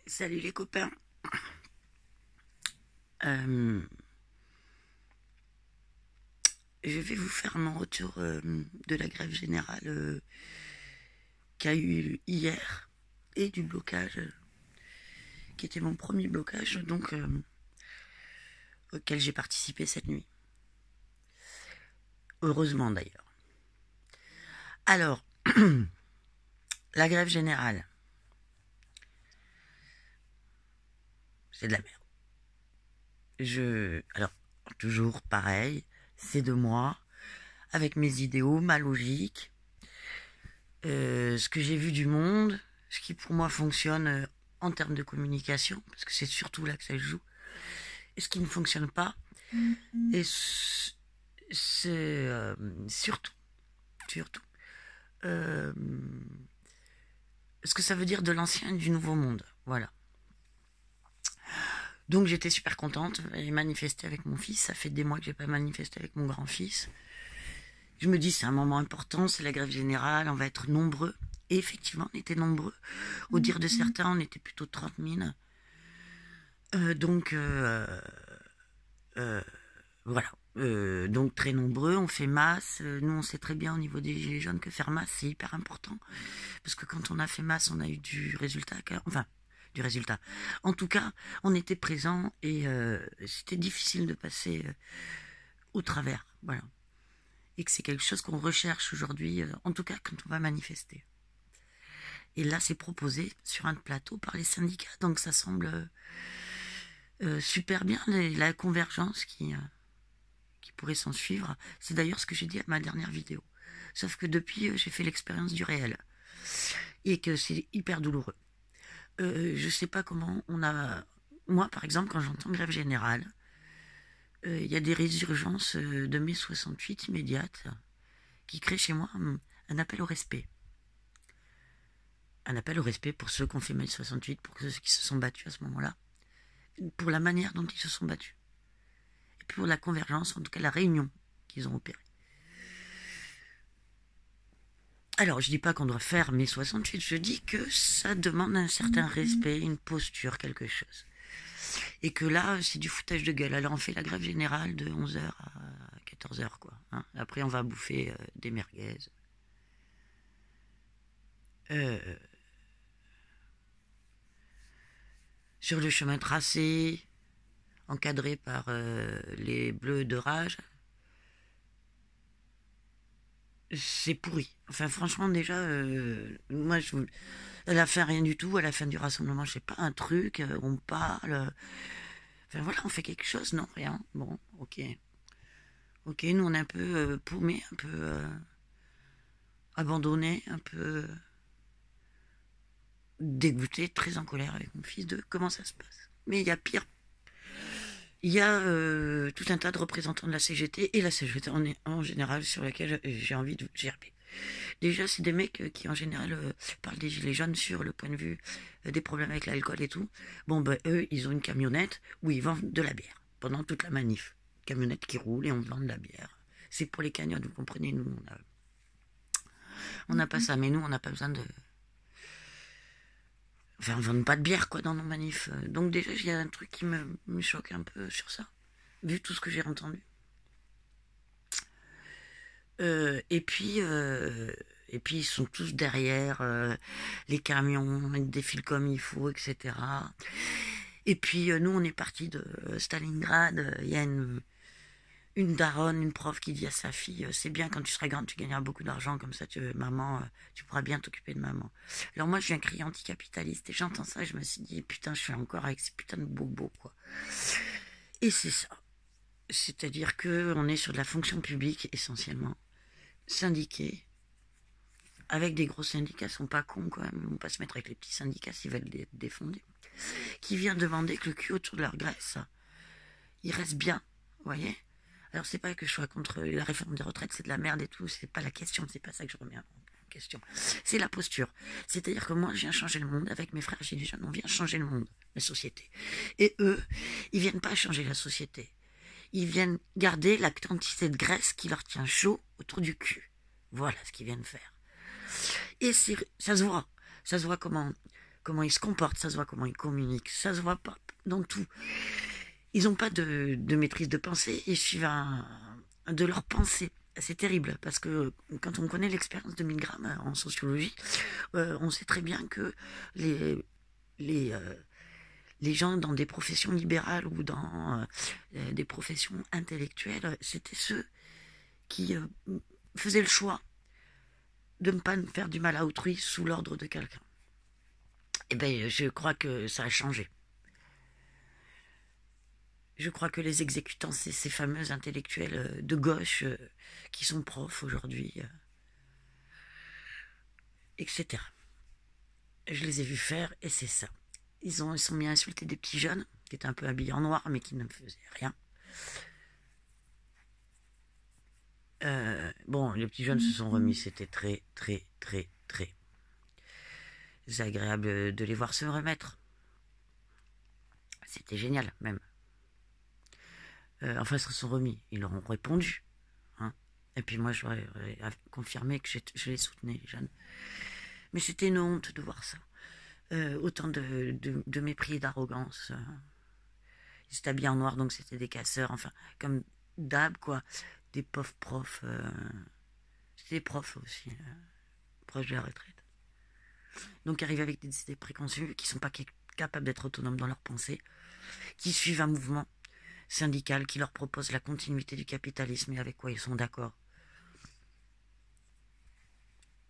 Salut les copains. Euh, je vais vous faire mon retour de la grève générale qu'il y a eu hier et du blocage qui était mon premier blocage donc auquel j'ai participé cette nuit. Heureusement d'ailleurs. Alors, la grève générale, c'est de la merde. Alors, toujours pareil, c'est de moi, avec mes idéaux, ma logique, ce que j'ai vu du monde, ce qui pour moi fonctionne en termes de communication, parce que c'est surtout là que ça se joue, et ce qui ne fonctionne pas, et c'est surtout, euh, ce que ça veut dire de l'ancien et du nouveau monde, voilà. Donc j'étais super contente, j'ai manifesté avec mon fils, ça fait des mois que j'ai pas manifesté avec mon grand-fils. Je me dis c'est un moment important, c'est la grève générale, on va être nombreux. Et effectivement, on était nombreux. Au dire de certains, on était plutôt 30 000. Donc voilà. Donc très nombreux, on fait masse. Nous, on sait très bien au niveau des Gilets jaunes que faire masse, c'est hyper important. Parce que quand on a fait masse, on a eu du résultat. Enfin, du résultat. En tout cas, on était présents et c'était difficile de passer au travers. Voilà. Et que c'est quelque chose qu'on recherche aujourd'hui, en tout cas quand on va manifester. Et là, c'est proposé sur un plateau par les syndicats. Donc ça semble super bien, la convergence qui pourrait s'en suivre. C'est d'ailleurs ce que j'ai dit à ma dernière vidéo. Sauf que depuis, j'ai fait l'expérience du réel. Et que c'est hyper douloureux. Je sais pas comment on a... Moi, par exemple, quand j'entends grève générale, il y a des résurgences de mai 68 immédiates qui créent chez moi un appel au respect. Un appel au respect pour ceux qui ont fait mai 68, pour ceux qui se sont battus à ce moment-là, pour la manière dont ils se sont battus. Et pour la convergence, en tout cas la réunion qu'ils ont opérée. Alors, je dis pas qu'on doit faire mai 68, je dis que ça demande un certain respect, une posture, quelque chose. Et que là, c'est du foutage de gueule. Alors, on fait la grève générale de 11h à 14h, quoi. Hein. Après, on va bouffer des merguez. Sur le chemin tracé, encadré par les bleus de rage, c'est pourri. Enfin, franchement, déjà, moi, elle a fait rien du tout. À la fin du rassemblement, je sais pas, un truc, on parle. Enfin, voilà, on fait quelque chose, non, rien. Bon, ok. Ok, nous, on est un peu paumés, un peu abandonnés, un peu dégoûtés, très en colère avec mon fils de comment ça se passe. Mais il y a pire. Il y a tout un tas de représentants de la CGT et la CGT en général sur laquelle j'ai envie de gerber. Déjà, c'est des mecs qui en général parlent des gilets jaunes sur le point de vue des problèmes avec l'alcool et tout. Bon, ben eux, ils ont une camionnette où ils vendent de la bière pendant toute la manif. Camionnette qui roule et on vend de la bière. C'est pour les cagnottes, vous comprenez, nous, on n'a pas ça, mais nous, on n'a pas besoin de... Enfin, on vend pas de bière, quoi, dans nos manifs. Donc déjà, il y a un truc qui me choque un peu sur ça, vu tout ce que j'ai entendu. Et puis, ils sont tous derrière les camions, ils défilent comme il faut, etc. Et puis, nous, on est partis de Stalingrad. Il y a une daronne, une prof qui dit à sa fille, c'est bien quand tu seras grande, tu gagneras beaucoup d'argent, comme ça, maman, tu pourras bien t'occuper de maman. Alors moi, je viens crier anticapitaliste et j'entends ça et je me suis dit, putain, je suis encore avec ces putains de bobos, quoi. Et c'est ça. C'est-à-dire qu'on est sur de la fonction publique, essentiellement, syndiqués, avec des gros syndicats, ils sont pas cons quand même, ils vont pas se mettre avec les petits syndicats s'ils veulent les défonder, qui vient demander que le cul autour de leur graisse, il reste bien, vous voyez. Alors c'est pas que je sois contre la réforme des retraites, c'est de la merde et tout, c'est pas la question, c'est pas ça que je remets en question. C'est la posture. C'est-à-dire que moi je viens changer le monde, avec mes frères gilets jaunes, on vient changer le monde, la société. Et eux, ils viennent pas changer la société. Ils viennent garder la quantité de graisse qui leur tient chaud autour du cul. Voilà ce qu'ils viennent faire. Et ça se voit. Ça se voit comment comment ils se comportent, ça se voit comment ils communiquent, ça se voit pas dans tout. Ils n'ont pas de maîtrise de pensée, ils suivent de leur pensée. C'est terrible, parce que quand on connaît l'expérience de Milgram en sociologie, on sait très bien que les, les, euh, les gens dans des professions libérales ou dans des professions intellectuelles, c'était ceux qui faisaient le choix de ne pas faire du mal à autrui sous l'ordre de quelqu'un. Eh bien, je crois que ça a changé. Je crois que les exécutants, c'est ces fameux intellectuels de gauche qui sont profs aujourd'hui, etc. Je les ai vus faire et c'est ça. Ils sont mis à insulter des petits jeunes qui étaient un peu habillés en noir mais qui ne faisaient rien. Bon, les petits jeunes se sont remis, c'était très, très, très, très agréable de les voir se remettre. C'était génial, même. Enfin, ils se sont remis, ils leur ont répondu. Hein. Et puis moi, j'aurais confirmé que je les soutenais, les jeunes. Mais c'était une honte de voir ça. Autant de mépris et d'arrogance. Ils étaient habillés en noir, donc c'était des casseurs, enfin, comme d'hab, quoi. Des pauvres profs. C'était des profs aussi, proches de la retraite. Donc, arrivent avec des idées préconçues, qui ne sont pas capables d'être autonomes dans leurs pensées, qui suivent un mouvement syndical qui leur propose la continuité du capitalisme et avec quoi ils sont d'accord.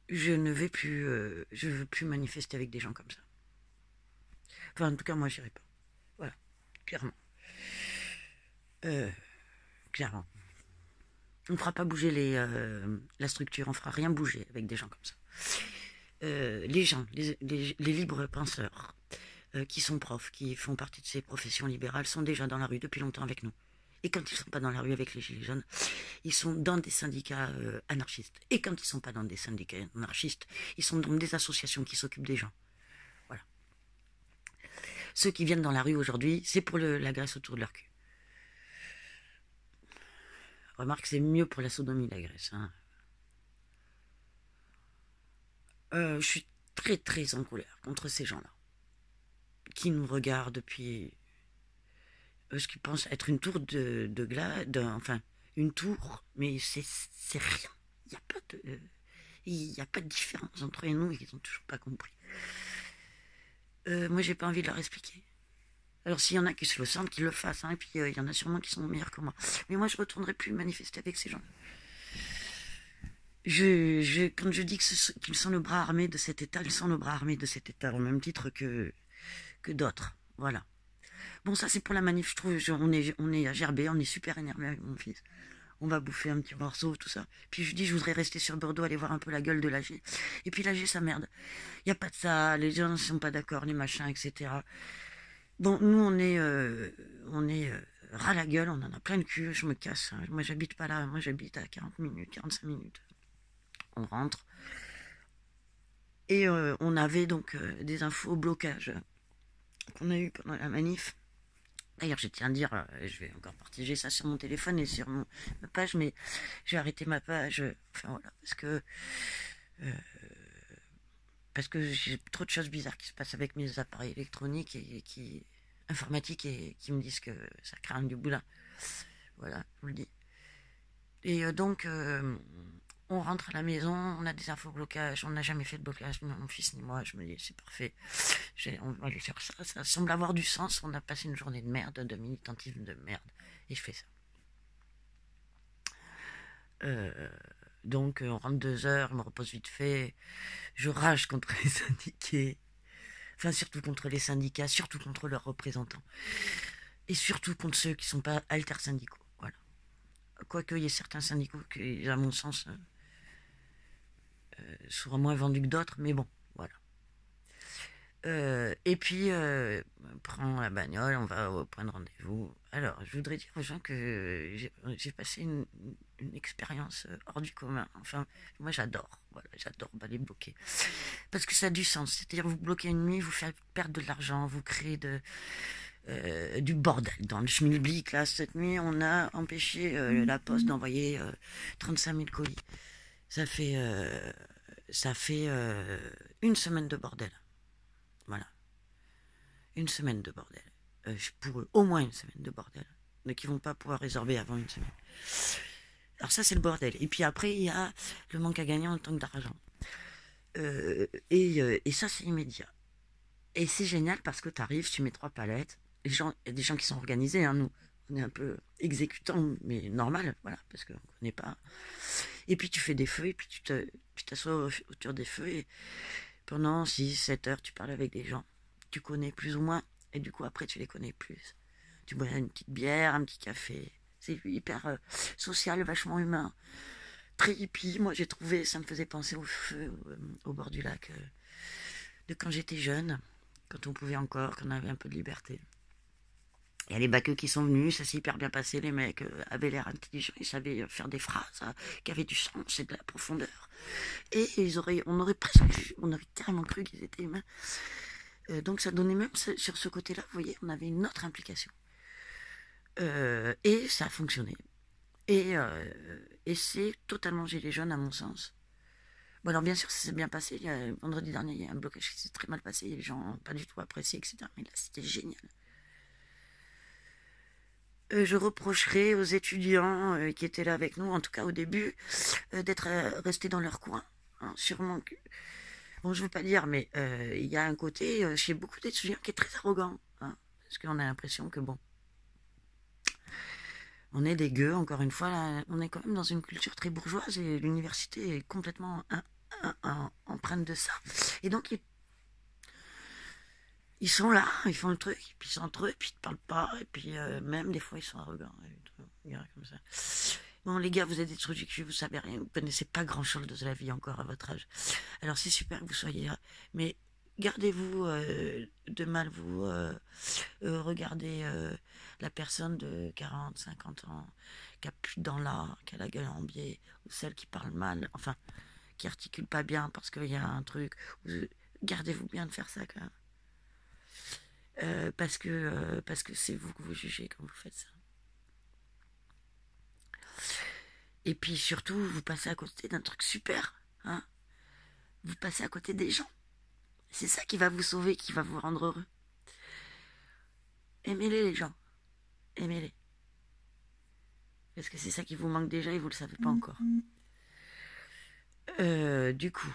Je ne veux plus manifester avec des gens comme ça. Enfin, en tout cas, moi, j'irai pas. Voilà, clairement. Clairement. On ne fera pas bouger la structure, on ne fera rien bouger avec des gens comme ça. Les gens, les libres penseurs, qui sont profs, qui font partie de ces professions libérales, sont déjà dans la rue depuis longtemps avec nous. Et quand ils ne sont pas dans la rue avec les Gilets jaunes, ils sont dans des syndicats anarchistes. Et quand ils ne sont pas dans des syndicats anarchistes, ils sont dans des associations qui s'occupent des gens. Voilà. Ceux qui viennent dans la rue aujourd'hui, c'est pour la graisse autour de leur cul. Remarque, c'est mieux pour la sodomie, la graisse. Hein. Je suis très très en colère contre ces gens-là, qui nous regardent depuis ce qu'ils pensent être une tour de glace, enfin une tour, mais c'est rien. Il n'y a pas de différence entre eux et nous, ils n'ont toujours pas compris. Moi, j'ai pas envie de leur expliquer. Alors, s'il y en a qui se le sentent, qu'ils le fassent, hein, et puis il y en a sûrement qui sont meilleurs que moi. Mais moi, je ne retournerai plus manifester avec ces gens. Quand je dis qu'ils sont le bras armé de cet État, ils sont le bras armé de cet État, au même titre que d'autres. Voilà. Bon, ça, c'est pour la manif, je trouve. On est à Gerbet, on est super énervé avec mon fils. On va bouffer un petit morceau, tout ça. Puis je dis, je voudrais rester sur Bordeaux, aller voir un peu la gueule de l'AG. Et puis l'AG, ça merde. Il n'y a pas de ça, les gens ne sont pas d'accord, les machins, etc. Bon, nous, on est ras la gueule, on en a plein le cul, je me casse. Hein. Moi, j'habite pas là, moi, j'habite à 40 minutes, 45 minutes. On rentre. Et on avait donc des infos au blocage qu'on a eu pendant la manif. D'ailleurs, je tiens à dire, je vais encore partager ça sur mon téléphone et sur ma page, mais j'ai arrêté ma page, enfin voilà, parce que j'ai trop de choses bizarres qui se passent avec mes appareils électroniques et informatiques et qui me disent que ça craint du boulin. Voilà, je vous le dis. Et donc, on rentre à la maison, on a des infos blocage, on n'a jamais fait de blocage, ni mon fils ni moi, je me dis c'est parfait, on va aller faire ça, ça semble avoir du sens, on a passé une journée de merde, de militantisme de merde, et je fais ça. Donc on rentre 2 heures, je me repose vite fait, je rage contre les syndiqués, enfin surtout contre les syndicats, surtout contre leurs représentants, et surtout contre ceux qui ne sont pas alter-syndicaux, voilà. Quoique il y ait certains syndicaux qui, à mon sens, soient moins vendus que d'autres, mais bon, voilà. Et puis, on prend la bagnole, on va au point de rendez-vous. Alors, je voudrais dire aux gens que j'ai passé une expérience hors du commun. Enfin, moi j'adore, voilà, j'adore les bloquer. Parce que ça a du sens. C'est-à-dire, vous bloquez une nuit, vous faites perdre de l'argent, vous créez du bordel. Dans le schmilblick, là, cette nuit, on a empêché la poste d'envoyer 35 000 colis. Ça fait une semaine de bordel. Voilà. une semaine de bordel. Pour eux, au moins une semaine de bordel. Donc ils vont pas pouvoir résorber avant une semaine. Alors ça, c'est le bordel. Et puis après, il y a le manque à gagner en tant que d'argent. Et ça, c'est immédiat. Et c'est génial parce que tu arrives, tu mets 3 palettes. Il y a des gens qui sont organisés, hein, nous. On est un peu exécutants, mais normal, voilà, parce qu'on ne connaît pas. Et puis tu fais des feux, et puis tu t'assois autour des feux, et pendant 6-7 heures, tu parles avec des gens. Tu connais plus ou moins, et du coup, après, tu les connais plus. Tu bois une petite bière, un petit café. C'est hyper social, vachement humain. Très hippie, moi j'ai trouvé, ça me faisait penser au feu au bord du lac de quand j'étais jeune, quand on pouvait encore, qu'on avait un peu de liberté. Il y a les baqueux qui sont venus, ça s'est hyper bien passé, les mecs avaient l'air intelligents, ils savaient faire des phrases qui avaient du sens et de la profondeur. Et on aurait carrément cru qu'ils étaient humains. Donc ça donnait même, sur ce côté-là, vous voyez, on avait une autre implication. Et ça a fonctionné. Et c'est totalement gilet jaune à mon sens. Bon alors bien sûr ça s'est bien passé, vendredi dernier il y a un blocage qui s'est très mal passé, les gens n'ont pas du tout apprécié, etc. Mais là c'était génial. Je reprocherai aux étudiants qui étaient là avec nous, en tout cas au début, d'être restés dans leur coin. Hein, sûrement que... Bon, je veux pas dire, mais il y a un côté chez beaucoup d'étudiants qui est très arrogant. Hein, parce qu'on a l'impression que bon, on est des gueux, encore une fois, là, on est quand même dans une culture très bourgeoise et l'université est complètement empreinte de ça. Et donc ils sont là, ils font le truc, puis ils sont entre eux, puis ils te parlent pas, et puis même des fois ils sont arrogants, comme ça. Bon les gars, vous êtes des trucs du cul, vous savez rien, vous connaissez pas grand chose de la vie encore à votre âge. Alors c'est super que vous soyez là, mais gardez-vous de mal vous regardez la personne de 40, 50 ans qui a plus de dents là, qui a la gueule en biais, ou celle qui parle mal, enfin qui articule pas bien parce qu'il y a un truc. Gardez-vous bien de faire ça quand même. Parce que c'est vous que vous jugez quand vous faites ça. Et puis surtout, vous passez à côté d'un truc super. Hein, vous passez à côté des gens. C'est ça qui va vous sauver, qui va vous rendre heureux. Aimez-les les gens. Aimez-les. Parce que c'est ça qui vous manque déjà et vous ne le savez pas encore. Du coup,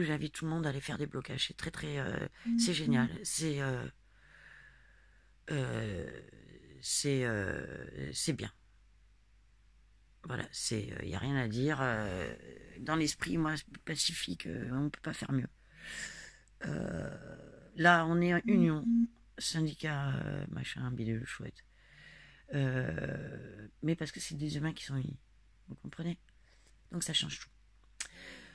j'invite tout le monde à aller faire des blocages. C'est c'est génial. C'est bien. Voilà, il n'y a rien à dire. Dans l'esprit, moi, pacifique, on ne peut pas faire mieux. Là, on est en union, syndicat, machin, bidule, chouette. Mais parce que c'est des humains qui sont unis. Vous comprenez? Donc ça change tout.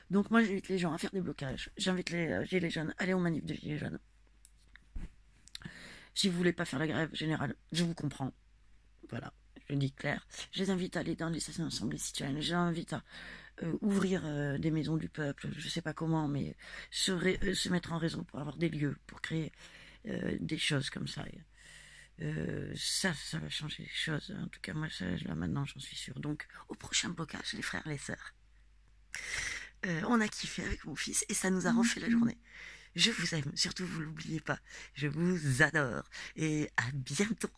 Donc moi, j'invite les gens à faire des blocages. J'invite les gilets jaunes à aller aux manifs de gilets jaunes. Si vous voulez pas faire la grève générale, je vous comprends. Voilà, je le dis clair. Je les invite à aller dans les assemblées citoyennes. Je les invite à ouvrir des maisons du peuple. Je sais pas comment, mais se mettre en réseau pour avoir des lieux, pour créer des choses comme ça. Ça va changer les choses. En tout cas, moi, là maintenant, j'en suis sûre. Donc, au prochain blocage, les frères, les sœurs. On a kiffé avec mon fils et ça nous a refait la journée. Je vous aime, surtout vous l'oubliez pas. Je vous adore. Et à bientôt.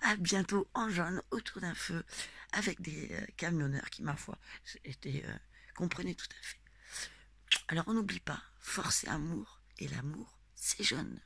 À bientôt en jaune, autour d'un feu, avec des camionneurs qui, ma foi, comprenaient tout à fait. Alors on n'oublie pas, force et amour. Et l'amour, c'est jaune.